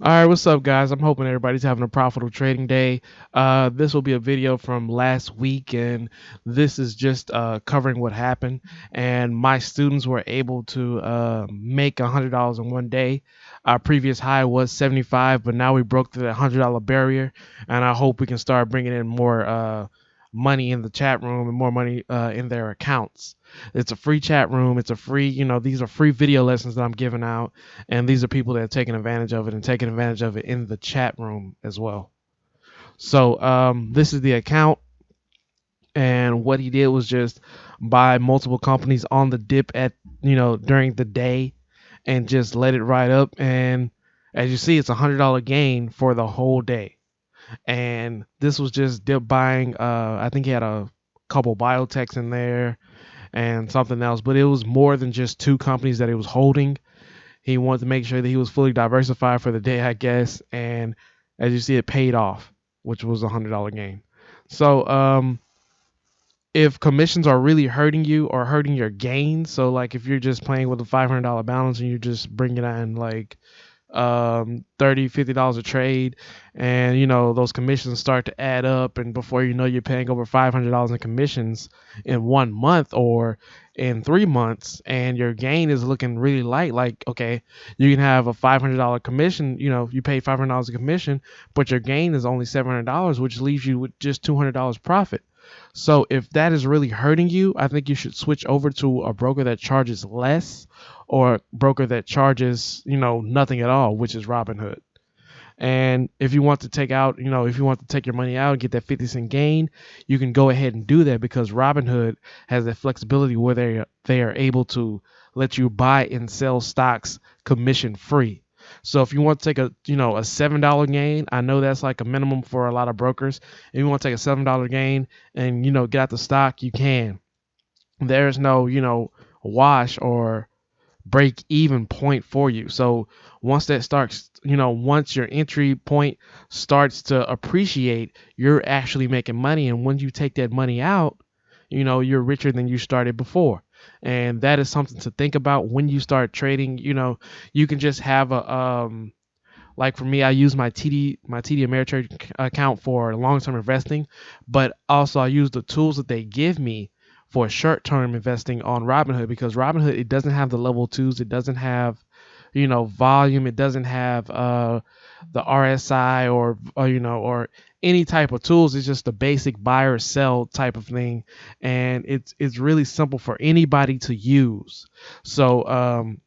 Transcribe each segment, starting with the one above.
All right, what's up, guys? I'm hoping everybody's having a profitable trading day. This will be a video from last week, and this is just covering what happened. And my students were able to make $100 in one day. Our previous high was 75, but now we broke the $100 barrier, and I hope we can start bringing in more money in the chat room and more money in their accounts. It's a free chat room. It's a free, these are free video lessons that I'm giving out, and these are people that are taking advantage of it and taking advantage of it in the chat room as well. So this is the account, and what he did was just buy multiple companies on the dip at during the day, and just let it ride up. And as you see, it's $100 gain for the whole day. And this was just dip buying. I think he had a couple biotechs in there and something else, but it was more than just two companies that he was holding. He wanted to make sure that he was fully diversified for the day, I guess. And as you see, it paid off, which was $100 gain. So if commissions are really hurting you or hurting your gains, so like if you're just playing with a $500 balance and you're just bringing in like 30-50 dollars a trade, and those commissions start to add up, and before you know, you're paying over $500 in commissions in 1 month or in 3 months, and your gain is looking really light. Like, okay, you can have a $500 commission, you pay $500 a commission, but your gain is only $700, which leaves you with just $200 profit. So if that is really hurting you, I think you should switch over to a broker that charges less, or a broker that charges, nothing at all, which is Robinhood. And if you want to take out, if you want to take your money out and get that 50-cent gain, you can go ahead and do that, because Robinhood has that flexibility where they are able to let you buy and sell stocks commission free. So if you want to take a $7 gain, I know that's like a minimum for a lot of brokers. If you want to take a $7 gain and get out the stock, you can. There's no wash or break even point for you. So once that starts, once your entry point starts to appreciate, you're actually making money. And when you take that money out, you're richer than you started before. And that is something to think about when you start trading. You can just have a like for me, I use my TD Ameritrade account for long-term investing, but also I use the tools that they give me for short-term investing on Robinhood, because Robinhood, it doesn't have the level twos, it doesn't have volume, it doesn't have the RSI or any type of tools. It's just a basic buy or sell type of thing, and it's really simple for anybody to use. So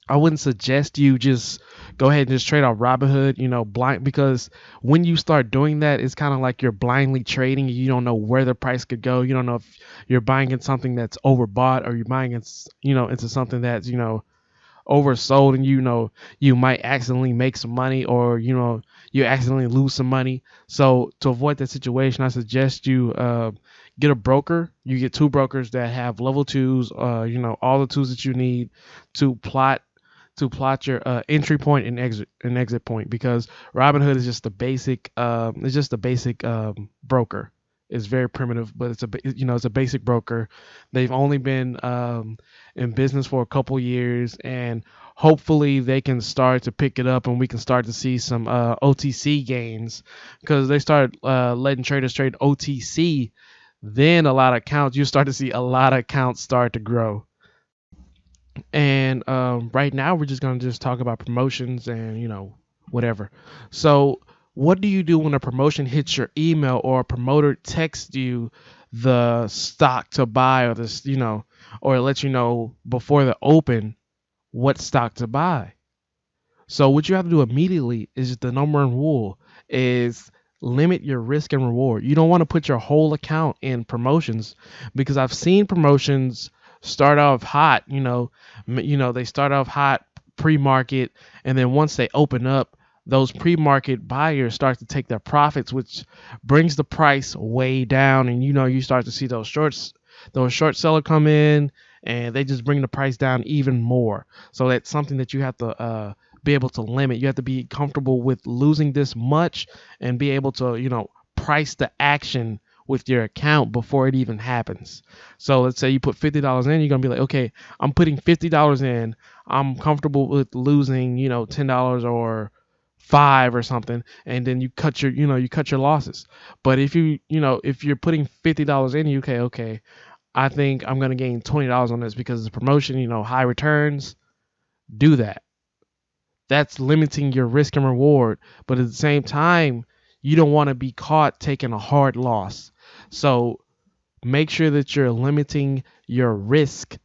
I wouldn't suggest you just go ahead and just trade off Robinhood, blind, because when you start doing that, it's kind of like you're blindly trading. You don't know where the price could go. You don't know if you're buying in something that's overbought, or you're buying into something that's oversold, and you might accidentally make some money, or you accidentally lose some money. So to avoid that situation, I suggest you get a broker. You get two brokers that have level twos, all the tools that you need to plot your entry point and exit point, because Robinhood is just a basic broker. It's very primitive, but it's a basic broker. They've only been in business for a couple years, and hopefully they can start to pick it up, and we can start to see some OTC gains, because they started letting traders trade OTC. Then you start to see a lot of accounts start to grow. And right now we're just gonna just talk about promotions and whatever. So what do you do when a promotion hits your email, or a promoter texts you the stock to buy, or this or it lets you know before the open what stock to buy? So what you have to do immediately is, the number one rule is, limit your risk and reward. You don't want to put your whole account in promotions, because I've seen promotions start off hot. They start off hot pre-market, and then once they open up, those pre-market buyers start to take their profits, which brings the price way down, and you start to see those short seller come in, and they just bring the price down even more. So that's something that you have to be able to limit. You have to be comfortable with losing this much, and be able to price the action with your account before it even happens. So let's say you put $50 in, you're gonna be like, okay, I'm putting $50 in. I'm comfortable with losing $10 or 5 or something, and then you cut your you cut your losses. But if you're putting $50 in, you okay, I think I'm gonna gain $20 on this because it's a promotion, high returns. Do that. That's limiting your risk and reward. But at the same time, you don't want to be caught taking a hard loss. So make sure that you're limiting your risk,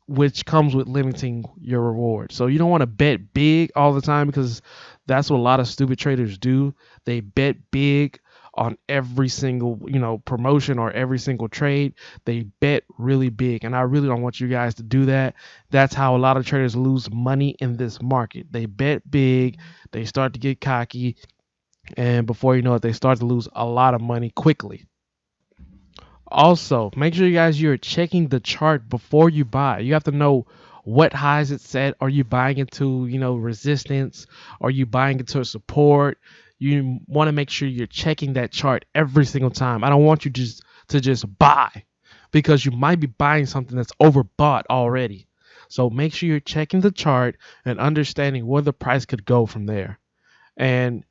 which comes with limiting your reward. So you don't want to bet big all the time, because that's what a lot of stupid traders do. They bet big on every single, promotion or every single trade. They bet really big, and I really don't want you guys to do that. That's how a lot of traders lose money in this market. They bet big, they start to get cocky, and before you know it, they start to lose a lot of money quickly. Also, make sure you're checking the chart before you buy. You have to know what highs it set. Are you buying into, resistance? Are you buying into support? You want to make sure you're checking that chart every single time. I don't want you just buy, because you might be buying something that's overbought already. So make sure you're checking the chart and understanding where the price could go from there. And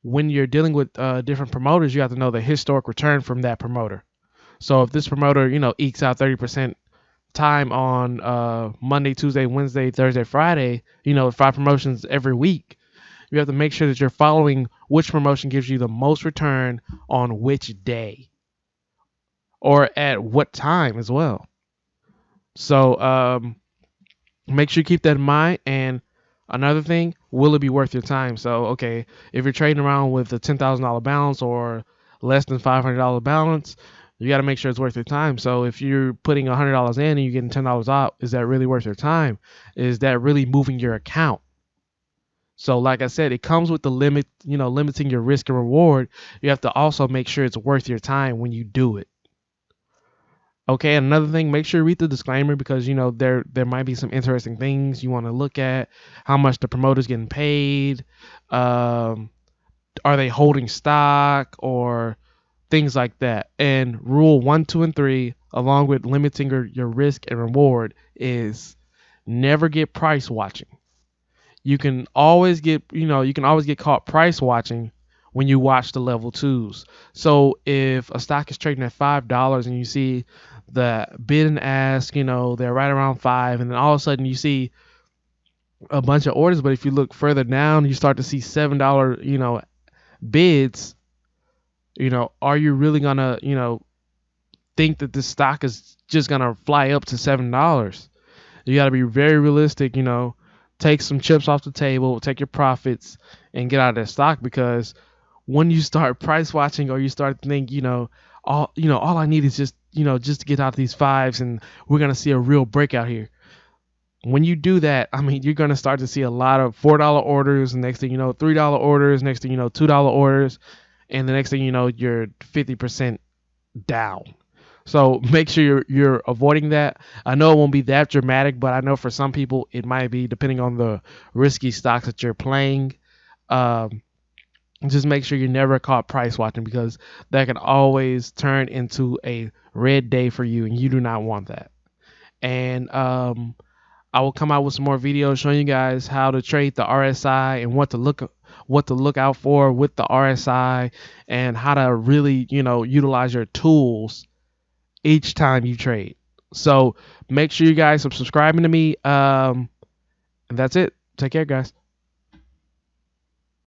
when you're dealing with different promoters, you have to know the historic return from that promoter. So if this promoter, ekes out 30% time on Monday, Tuesday, Wednesday, Thursday, Friday, 5 promotions every week, you have to make sure that you're following which promotion gives you the most return on which day or at what time as well. So make sure you keep that in mind. And another thing, will it be worth your time? So, okay, if you're trading around with a $10,000 balance or less than $500 balance, you got to make sure it's worth your time. So if you're putting $100 in and you're getting $10 out, is that really worth your time? Is that really moving your account? So like I said, it comes with the limit, limiting your risk and reward. You have to also make sure it's worth your time when you do it. Okay, another thing, make sure you read the disclaimer, because there might be some interesting things you want to look at. How much the promoter's getting paid? Um, are they holding stock or things like that? And rule 1, 2, and 3, along with limiting your risk and reward, is never get price watching. You can always get caught price watching when you watch the level twos. So if a stock is trading at $5 and you see the bid and ask, they're right around 5, and then all of a sudden you see a bunch of orders, but if you look further down, you start to see $7, bids. Are you really gonna, think that this stock is just gonna fly up to $7? You got to be very realistic, take some chips off the table, take your profits, and get out of that stock. Because when you start price watching, or you start to think, all I need is just to get out of these fives, and we're gonna see a real breakout here. When you do that, I mean, you're gonna start to see a lot of $4 orders, and next thing you know, $3 orders, next thing you know, $2 orders, and the next thing you know, you're 50% down. So make sure you're avoiding that. I know it won't be that dramatic, but I know for some people it might be, depending on the risky stocks that you're playing. Um, just make sure you're never caught price watching, because that can always turn into a red day for you, and you do not want that. And I will come out with some more videos showing you guys how to trade the RSI and what to look out for with the RSI, and how to really utilize your tools each time you trade. So make sure you guys are subscribing to me. And that's it. Take care, guys.